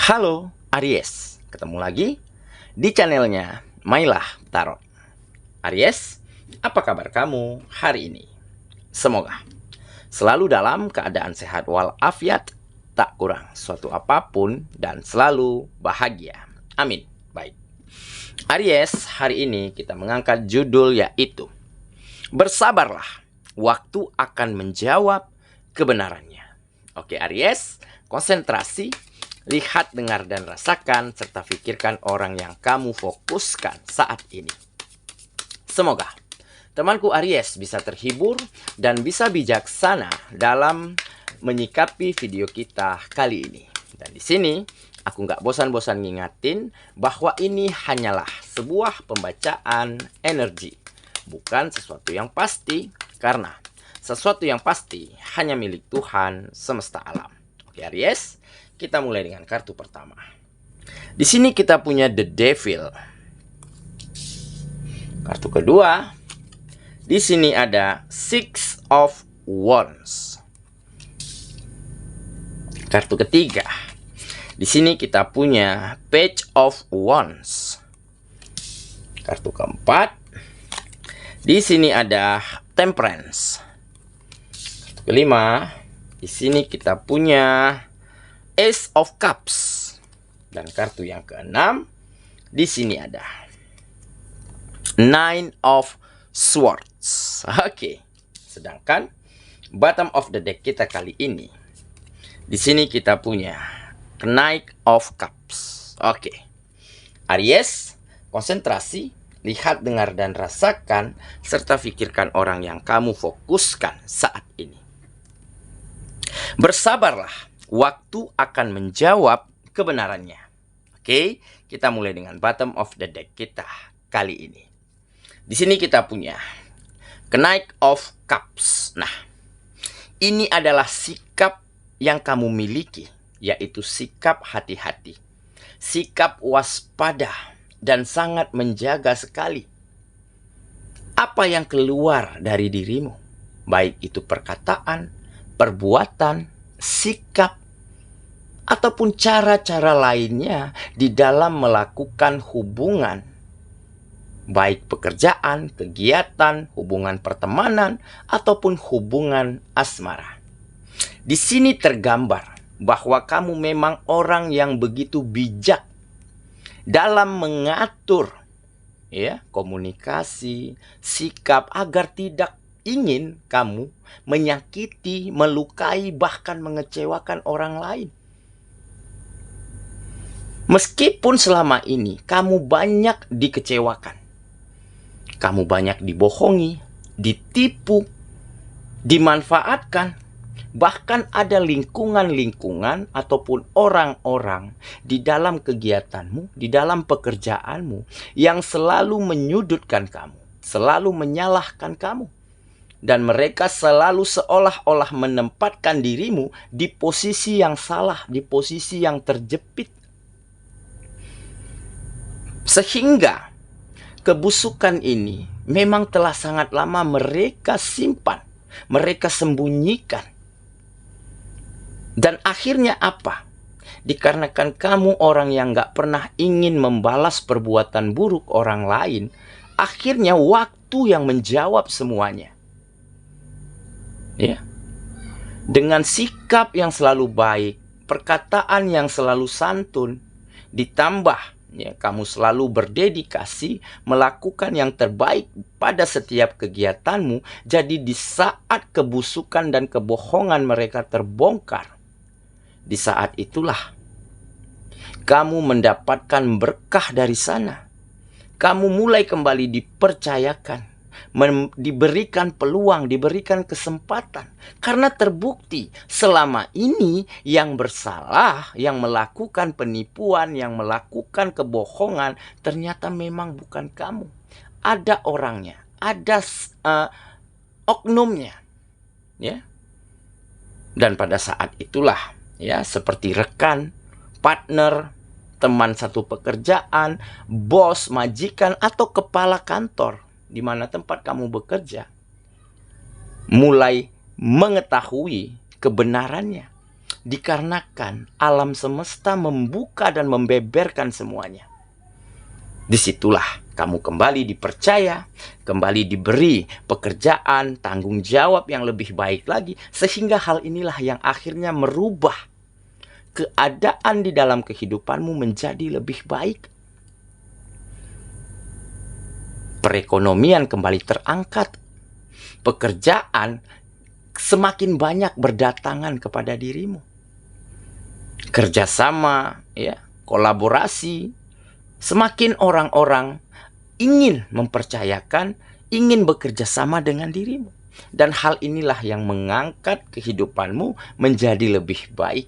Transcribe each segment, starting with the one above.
Halo Aries, ketemu lagi di channelnya Mailah Tarot. Aries, apa kabar kamu hari ini? Semoga selalu dalam keadaan sehat walafiat, tak kurang suatu apapun, dan selalu bahagia. Amin. Baik, Aries, hari ini kita mengangkat judul yaitu Bersabarlah, waktu akan menjawab kebenarannya. Oke Aries, konsentrasi. Lihat, dengar, dan rasakan, serta pikirkan orang yang kamu fokuskan saat ini. Semoga temanku Aries bisa terhibur dan bisa bijaksana dalam menyikapi video kita kali ini. Dan di sini aku nggak bosan-bosan ngingatin bahwa ini hanyalah sebuah pembacaan energi, bukan sesuatu yang pasti, karena sesuatu yang pasti hanya milik Tuhan semesta alam. Oke Aries, kita mulai dengan kartu pertama. Di sini kita punya The Devil. Kartu kedua, di sini ada Six of Wands. Kartu ketiga, di sini kita punya Page of Wands. Kartu keempat, di sini ada Temperance. Kartu kelima, di sini kita punya Ace of Cups. Dan kartu yang keenam, di sini ada Nine of Swords. Oke. Sedangkan bottom of the deck kita kali ini, di sini kita punya Knight of Cups. Oke. Aries, konsentrasi, lihat, dengar, dan rasakan, serta pikirkan orang yang kamu fokuskan saat ini. Bersabarlah, waktu akan menjawab kebenarannya. Oke, kita mulai dengan bottom of the deck kita kali ini. Di sini kita punya Knight of Cups. Nah, ini adalah sikap yang kamu miliki, yaitu sikap hati-hati, sikap waspada, dan sangat menjaga sekali apa yang keluar dari dirimu, baik itu perkataan, perbuatan, sikap, ataupun cara-cara lainnya di dalam melakukan hubungan, baik pekerjaan, kegiatan, hubungan pertemanan, ataupun hubungan asmara. Di sini tergambar bahwa kamu memang orang yang begitu bijak dalam mengatur komunikasi, sikap, agar tidak ingin kamu menyakiti, melukai, bahkan mengecewakan orang lain. Meskipun selama ini kamu banyak dikecewakan, kamu banyak dibohongi, ditipu, dimanfaatkan, bahkan ada lingkungan-lingkungan ataupun orang-orang di dalam kegiatanmu, di dalam pekerjaanmu yang selalu menyudutkan kamu, selalu menyalahkan kamu. Dan mereka selalu seolah-olah menempatkan dirimu di posisi yang salah, di posisi yang terjepit. Sehingga kebusukan ini memang telah sangat lama mereka simpan, mereka sembunyikan. Dan akhirnya apa? Dikarenakan kamu orang yang gak pernah ingin membalas perbuatan buruk orang lain, akhirnya waktu yang menjawab semuanya. Ya, dengan sikap yang selalu baik, perkataan yang selalu santun, ditambah kamu selalu berdedikasi melakukan yang terbaik pada setiap kegiatanmu. Jadi di saat kebusukan dan kebohongan mereka terbongkar, di saat itulah kamu mendapatkan berkah dari sana. Kamu mulai kembali dipercayakan, diberikan peluang, diberikan kesempatan. Karena terbukti selama ini yang bersalah, yang melakukan penipuan, yang melakukan kebohongan, ternyata memang bukan kamu. Ada orangnya, ada oknumnya, ya. Dan pada saat itulah, ya, seperti rekan, partner, teman satu pekerjaan, bos, majikan, atau kepala kantor di mana tempat kamu bekerja, mulai mengetahui kebenarannya dikarenakan alam semesta membuka dan membeberkan semuanya. Disitulah kamu kembali dipercaya, kembali diberi pekerjaan, tanggung jawab yang lebih baik lagi, sehingga hal inilah yang akhirnya merubah keadaan di dalam kehidupanmu menjadi lebih baik. Perekonomian kembali terangkat, pekerjaan semakin banyak berdatangan kepada dirimu. Kerjasama, ya, kolaborasi, semakin orang-orang ingin mempercayakan, ingin bekerja sama dengan dirimu. Dan hal inilah yang mengangkat kehidupanmu menjadi lebih baik.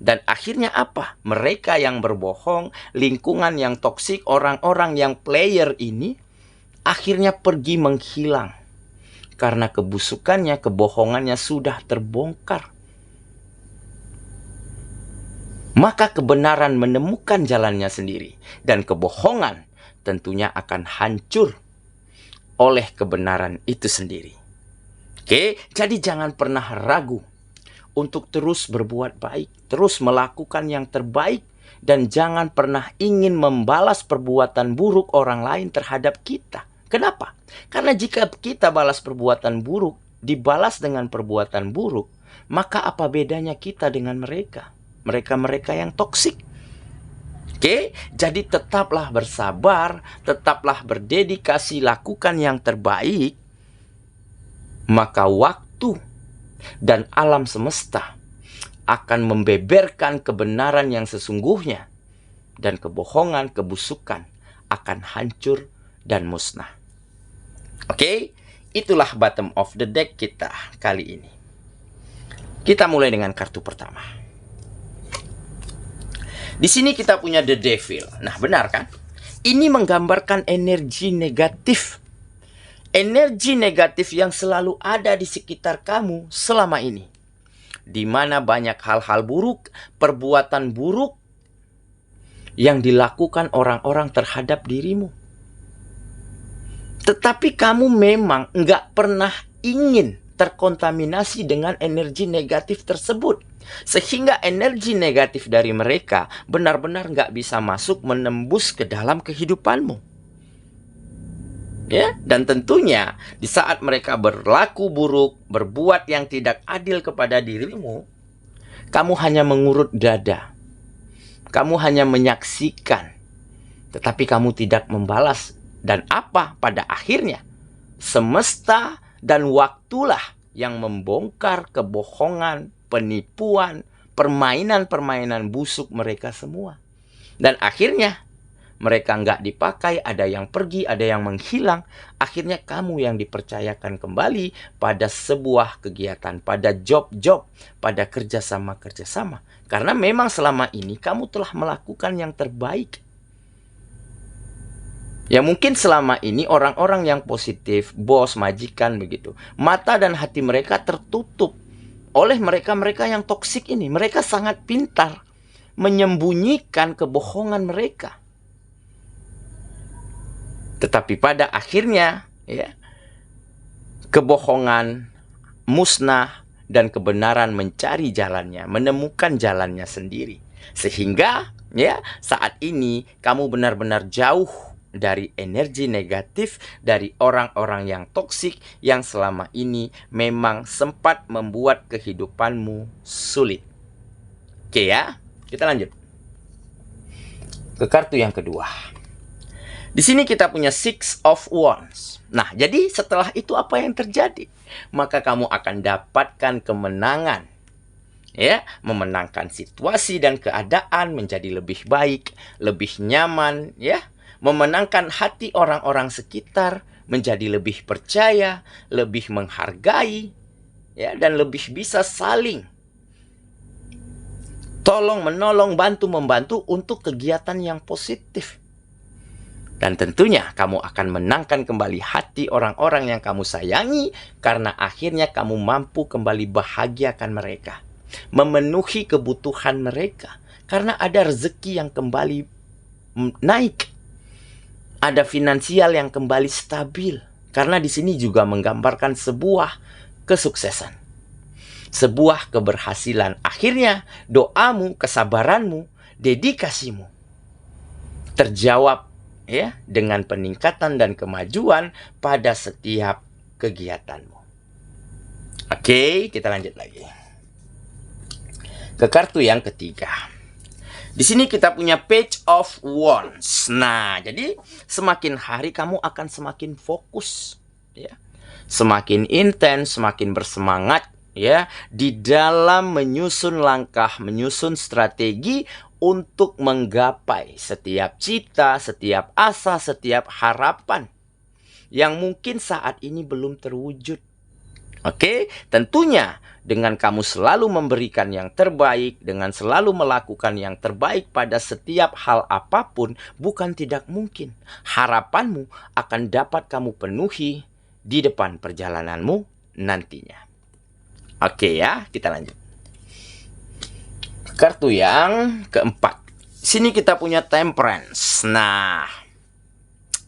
Dan akhirnya apa? Mereka yang berbohong, lingkungan yang toksik, orang-orang yang player ini akhirnya pergi menghilang. Karena kebusukannya, kebohongannya sudah terbongkar. Maka kebenaran menemukan jalannya sendiri. Dan kebohongan tentunya akan hancur oleh kebenaran itu sendiri. Oke, jadi jangan pernah ragu untuk terus berbuat baik. Terus melakukan yang terbaik. Dan jangan pernah ingin membalas perbuatan buruk orang lain terhadap kita. Kenapa? Karena jika kita balas perbuatan buruk, dibalas dengan perbuatan buruk, maka apa bedanya kita dengan mereka? Mereka-mereka yang toksik. Oke, jadi tetaplah bersabar, tetaplah berdedikasi, lakukan yang terbaik. Maka waktu dan alam semesta akan membeberkan kebenaran yang sesungguhnya. Dan kebohongan, kebusukan akan hancur dan musnah. Oke, itulah bottom of the deck kita kali ini. Kita mulai dengan kartu pertama. Di sini kita punya The Devil. Nah, benar kan? Ini menggambarkan energi negatif. Energi negatif yang selalu ada di sekitar kamu selama ini. Di mana banyak hal-hal buruk, perbuatan buruk yang dilakukan orang-orang terhadap dirimu. Tetapi kamu memang nggak pernah ingin terkontaminasi dengan energi negatif tersebut. Sehingga energi negatif dari mereka benar-benar nggak bisa masuk menembus ke dalam kehidupanmu. Ya, dan tentunya di saat mereka berlaku buruk, berbuat yang tidak adil kepada dirimu, kamu hanya mengurut dada. Kamu hanya menyaksikan, tetapi kamu tidak membalas. Dan apa pada akhirnya? Semesta dan waktulah yang membongkar kebohongan, penipuan, permainan-permainan busuk mereka semua. Dan akhirnya mereka nggak dipakai, ada yang pergi, ada yang menghilang. Akhirnya kamu yang dipercayakan kembali pada sebuah kegiatan, pada job-job, pada kerjasama-kerjasama. Karena memang selama ini kamu telah melakukan yang terbaik. Ya mungkin selama ini orang-orang yang positif, bos, majikan begitu, mata dan hati mereka tertutup oleh mereka-mereka yang toksik ini. Mereka sangat pintar menyembunyikan kebohongan mereka. Tetapi pada akhirnya, ya, kebohongan musnah dan kebenaran mencari jalannya, menemukan jalannya sendiri. Sehingga, ya, saat ini kamu benar-benar jauh dari energi negatif, dari orang-orang yang toksik yang selama ini memang sempat membuat kehidupanmu sulit. Oke ya, kita lanjut ke kartu yang kedua. Di sini kita punya Six of Wands. Nah, jadi setelah itu apa yang terjadi? Maka kamu akan dapatkan kemenangan. Ya, memenangkan situasi dan keadaan menjadi lebih baik, lebih nyaman, ya. Memenangkan hati orang-orang sekitar menjadi lebih percaya, lebih menghargai, ya, dan lebih bisa saling tolong menolong, bantu membantu untuk kegiatan yang positif. Dan tentunya kamu akan menangkan kembali hati orang-orang yang kamu sayangi karena akhirnya kamu mampu kembali bahagiakan mereka, memenuhi kebutuhan mereka karena ada rezeki yang kembali naik. Ada finansial yang kembali stabil. Karena di sini juga menggambarkan sebuah kesuksesan. sebuah keberhasilan. Akhirnya doamu, kesabaranmu, dedikasimu terjawab ya dengan peningkatan dan kemajuan pada setiap kegiatanmu. Oke, kita lanjut lagi ke kartu yang ketiga. Di sini kita punya Page of Wands. Nah, jadi semakin hari kamu akan semakin fokus ya. Semakin intens, semakin bersemangat ya di dalam menyusun langkah, menyusun strategi untuk menggapai setiap cita, setiap asa, setiap harapan yang mungkin saat ini belum terwujud. Oke, tentunya dengan kamu selalu memberikan yang terbaik, dengan selalu melakukan yang terbaik pada setiap hal apapun, bukan tidak mungkin harapanmu akan dapat kamu penuhi di depan perjalananmu nantinya. Oke ya, kita lanjut. Kartu yang keempat. Sini kita punya Temperance. Nah,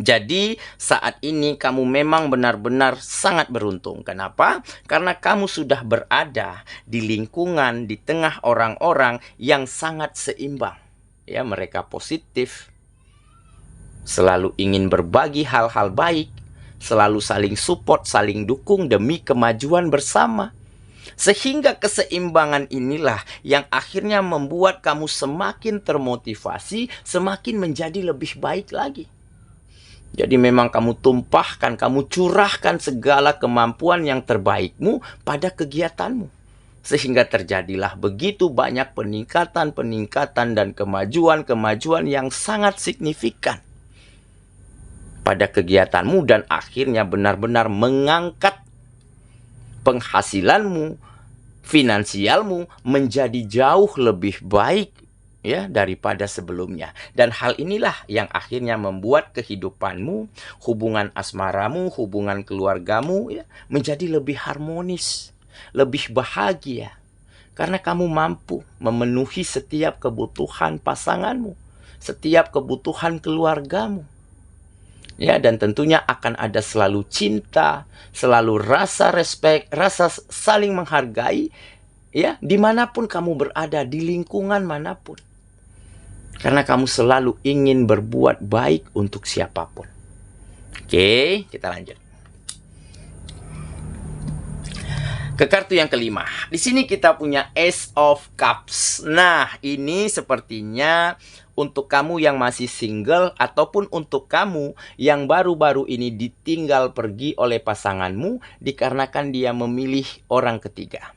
jadi saat ini kamu memang benar-benar sangat beruntung. Kenapa? Karena kamu sudah berada di lingkungan, di tengah orang-orang yang sangat seimbang. Ya, mereka positif, selalu ingin berbagi hal-hal baik, selalu saling support, saling dukung demi kemajuan bersama. Sehingga keseimbangan inilah yang akhirnya membuat kamu semakin termotivasi, semakin menjadi lebih baik lagi. Jadi memang kamu tumpahkan, kamu curahkan segala kemampuan yang terbaikmu pada kegiatanmu. Sehingga terjadilah begitu banyak peningkatan dan kemajuan yang sangat signifikan pada kegiatanmu, dan akhirnya benar-benar mengangkat penghasilanmu, finansialmu menjadi jauh lebih baik ya daripada sebelumnya. Dan hal inilah yang akhirnya membuat kehidupanmu, hubungan asmaramu, hubungan keluargamu ya menjadi lebih harmonis, lebih bahagia. Karena kamu mampu memenuhi setiap kebutuhan pasanganmu, setiap kebutuhan keluargamu. Ya, dan tentunya akan ada selalu cinta, selalu rasa respect, rasa saling menghargai ya dimanapun kamu berada, di lingkungan manapun. Karena kamu selalu ingin berbuat baik untuk siapapun. Oke, kita lanjut ke kartu yang kelima. Di sini kita punya Ace of Cups. Nah, ini sepertinya untuk kamu yang masih single ataupun untuk kamu yang baru-baru ini ditinggal pergi oleh pasanganmu dikarenakan dia memilih orang ketiga.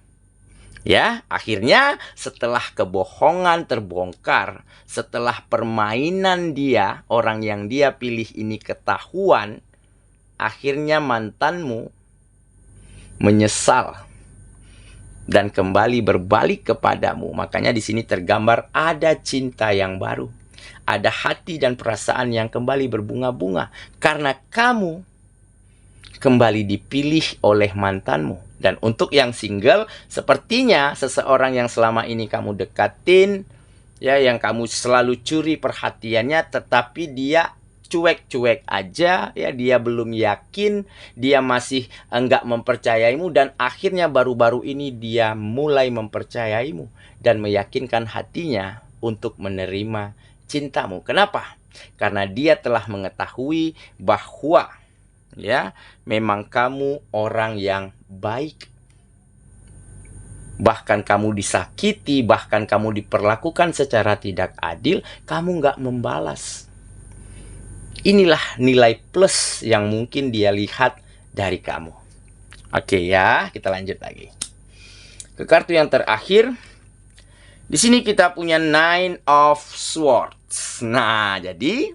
Ya, akhirnya setelah kebohongan terbongkar, setelah permainan dia, orang yang dia pilih ini ketahuan, akhirnya mantanmu menyesal dan kembali berbalik kepadamu. Makanya di sini tergambar ada cinta yang baru, ada hati dan perasaan yang kembali berbunga-bunga karena kamu kembali dipilih oleh mantanmu. Dan untuk yang single, sepertinya seseorang yang selama ini kamu dekatin, ya, yang kamu selalu curi perhatiannya, tetapi dia cuek-cuek aja, ya, dia belum yakin, dia masih enggak mempercayaimu, dan akhirnya baru-baru ini dia mulai mempercayaimu dan meyakinkan hatinya untuk menerima cintamu. Kenapa? Karena dia telah mengetahui bahwa ya, memang kamu orang yang baik. Bahkan kamu disakiti, bahkan kamu diperlakukan secara tidak adil, kamu nggak membalas. Inilah nilai plus yang mungkin dia lihat dari kamu. Oke ya, kita lanjut lagi ke kartu yang terakhir. Di sini kita punya Nine of Swords. Nah, jadi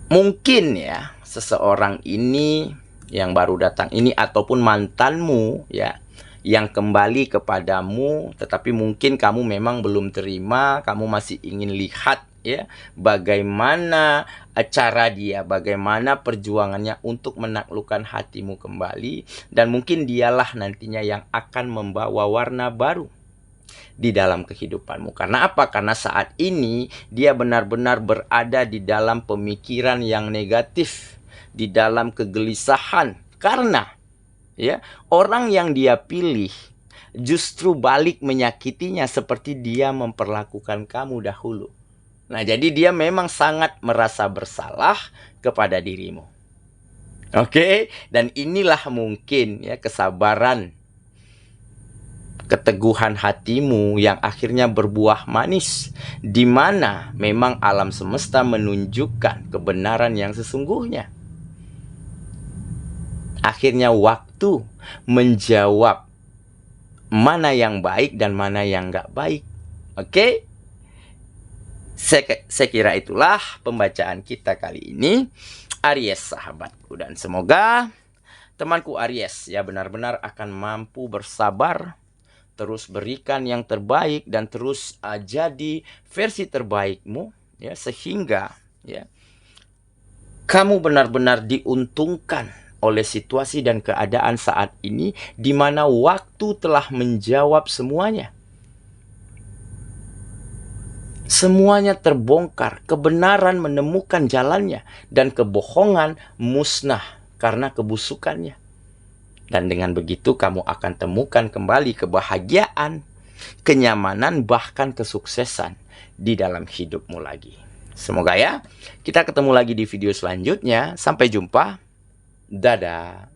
mungkin ya seseorang ini yang baru datang ini ataupun mantanmu ya yang kembali kepadamu, tetapi mungkin kamu memang belum terima, kamu masih ingin lihat ya bagaimana cara dia, bagaimana perjuangannya untuk menaklukkan hatimu kembali, dan mungkin dialah nantinya yang akan membawa warna baru di dalam kehidupanmu. Karena apa? Karena saat ini dia benar-benar berada di dalam pemikiran yang negatif, di dalam kegelisahan. Karena Ya, orang yang dia pilih justru balik menyakitinya seperti dia memperlakukan kamu dahulu. Nah, jadi dia memang sangat merasa bersalah kepada dirimu. Oke, dan inilah mungkin ya kesabaran, keteguhan hatimu yang akhirnya berbuah manis, di mana memang alam semesta menunjukkan kebenaran yang sesungguhnya. Akhirnya waktu menjawab mana yang baik dan mana yang nggak baik. Oke? Saya kira itulah pembacaan kita kali ini, Aries sahabatku. Dan semoga temanku Aries ya benar-benar akan mampu bersabar, terus berikan yang terbaik dan terus jadi versi terbaikmu ya, sehingga ya kamu benar-benar diuntungkan oleh situasi dan keadaan saat ini, di mana waktu telah menjawab semuanya. Semuanya terbongkar, kebenaran menemukan jalannya, dan kebohongan musnah karena kebusukannya. Dan dengan begitu kamu akan temukan kembali kebahagiaan, kenyamanan, bahkan kesuksesan di dalam hidupmu lagi. Semoga ya, kita ketemu lagi di video selanjutnya. Sampai jumpa. Dadah.